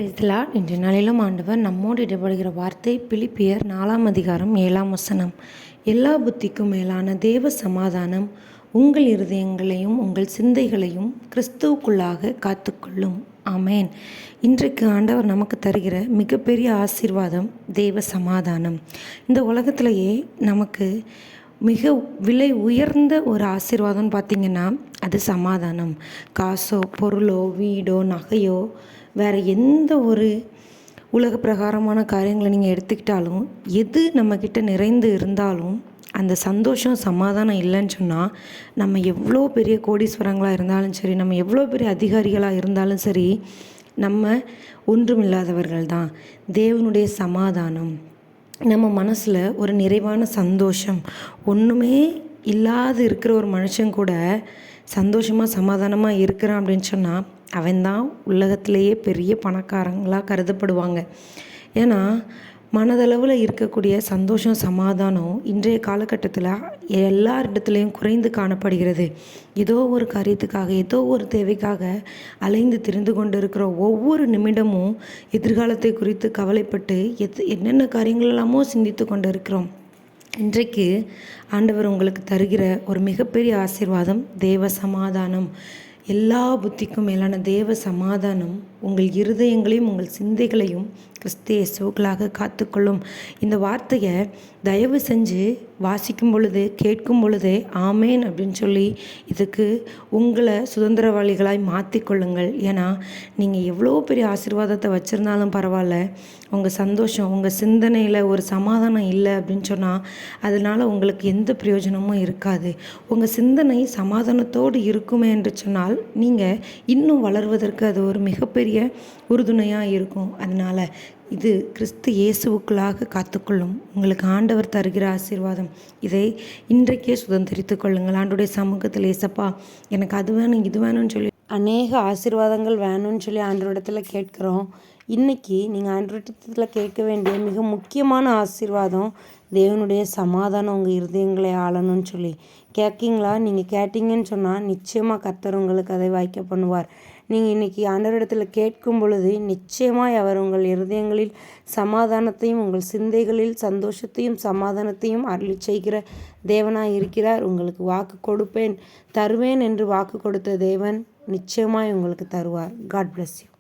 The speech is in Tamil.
பிரைஸ்லா இன்றைய நாளிலும் ஆண்டவர் நம்மோடு இடைப்படுகிற வார்த்தை பிலிப்பியர் 4 அதிகாரம் 7 எல்லா புத்திக்கும் மேலான தேவ சமாதானம் உங்கள் இருதயங்களையும் உங்கள் சிந்தைகளையும் கிறிஸ்துவுக்குள்ளாக காத்துக்கொள்ளும். ஆமேன். இன்றைக்கு ஆண்டவர் நமக்கு தருகிற மிகப்பெரிய ஆசீர்வாதம் தேவ சமாதானம். இந்த உலகத்திலேயே நமக்கு மிக விலை உயர்ந்த ஒரு ஆசீர்வாதம்னு பார்த்திங்கன்னா அது சமாதானம். காசோ பொருளோ வீடோ நகையோ வேறு எந்த ஒரு உலக பிரகாரமான காரியங்களை நீங்கள் எடுத்துக்கிட்டாலும் எது நம்மக்கிட்ட நிறைந்து இருந்தாலும் அந்த சந்தோஷம் சமாதானம் இல்லைன்னு சொன்னால் நம்ம எவ்வளோ பெரிய கோடீஸ்வரங்களாக இருந்தாலும் சரி, நம்ம எவ்வளோ பெரிய அதிகாரிகளாக இருந்தாலும் சரி, நம்ம ஒன்றுமில்லாதவர்கள் தான். தேவனுடைய சமாதானம் நம்ம மனசில் ஒரு நிறைவான சந்தோஷம், ஒன்றுமே இல்லாது இருக்கிற ஒரு மனுஷன் கூட சந்தோஷமாக சமாதானமாக இருக்கிறான் அப்படின்னு சொன்னால் அவன்தான் உலகத்திலேயே பெரிய பணக்காரங்களாக கருதப்படுவாங்க. ஏன்னா மனதளவில் இருக்கக்கூடிய சந்தோஷம் சமாதானம் இன்றைய காலகட்டத்தில் எல்லாரிடத்துலையும் குறைந்து காணப்படுகிறது. ஏதோ ஒரு காரியத்துக்காக ஏதோ ஒரு தேவைக்காக அலைந்து திரிந்து கொண்டு இருக்கிற ஒவ்வொரு நிமிடமும் எதிர்காலத்தை குறித்து கவலைப்பட்டு என்னென்ன காரியங்கள் எல்லாமோ சிந்தித்து கொண்டு இருக்கிறோம். இன்றைக்கு ஆண்டவர் உங்களுக்கு தருகிற ஒரு மிகப்பெரிய ஆசீர்வாதம் தேவ சமாதானம். எல்லா புத்திக்கும் மேலான தேவ சமாதானம் உங்கள் இருதயங்களையும் உங்கள் சிந்தைகளையும் கிறிஸ்து இயேசுவுக்களாக காத்துக்கொள்ளும். இந்த வார்த்தையை தயவு செஞ்சு வாசிக்கும் பொழுது கேட்கும் பொழுதே ஆமேன் அப்படின்னு சொல்லி இதுக்கு உங்களை சுதந்திரவாளிகளாய் மாற்றிக்கொள்ளுங்கள். ஏன்னா நீங்கள் எவ்வளோ பெரிய ஆசீர்வாதத்தை வச்சுருந்தாலும் பரவாயில்ல, உங்கள் சந்தோஷம் உங்கள் சிந்தனையில் ஒரு சமாதானம் இல்லை அப்படின்னு சொன்னால் அதனால் உங்களுக்கு எந்த பிரயோஜனமும் இருக்காது. உங்கள் சிந்தனை சமாதானத்தோடு இருக்குமே என்று சொன்னால் நீங்கள் இன்னும் வளர்வதற்கு அது ஒரு மிகப்பெரிய உறுதுணையாக இருக்கும். அதனால் இது கிறிஸ்து இயேசுவுக்குள்ளாக காத்துக்கொள்ளும். உங்களுக்கு ஆண்டவர் தருகிற ஆசீர்வாதம். இதை இன்றைக்கே சுதந்திரித்து கொள்ளுங்கள். ஆண்டோடைய சமூகத்தில் ஏசப்பா எனக்கு அது வேணும் இது வேணும்னு சொல்லி அநேக ஆசீர்வாதங்கள் வேணும்னு சொல்லி ஆண்டவரிடத்தில் கேட்குறோம். இன்றைக்கி நீங்கள் ஆண்டவரிடத்தில் கேட்க வேண்டிய மிக முக்கியமான ஆசீர்வாதம் தேவனுடைய சமாதானம் உங்கள் இருதயங்களை ஆளணும்னு சொல்லி கேட்கீங்களா? நீங்கள் கேட்டீங்கன்னு சொன்னால் நிச்சயமாக கர்த்தர் உங்களுக்கு அதை வாய்க்க பண்ணுவார். நீங்கள் இன்றைக்கி ஆண்டவரிடத்தில் கேட்கும் பொழுது நிச்சயமாக அவர் உங்கள் இருதயங்களில் சமாதானத்தையும் உங்கள் சிந்தைகளில் சந்தோஷத்தையும் சமாதானத்தையும் அருளி செய்கிற தேவனாக இருக்கிறார். உங்களுக்கு வாக்கு கொடுப்பேன் தருவேன் என்று வாக்கு கொடுத்த தேவன் நிச்சயமாய் உங்களுக்கு தருவார். God bless you.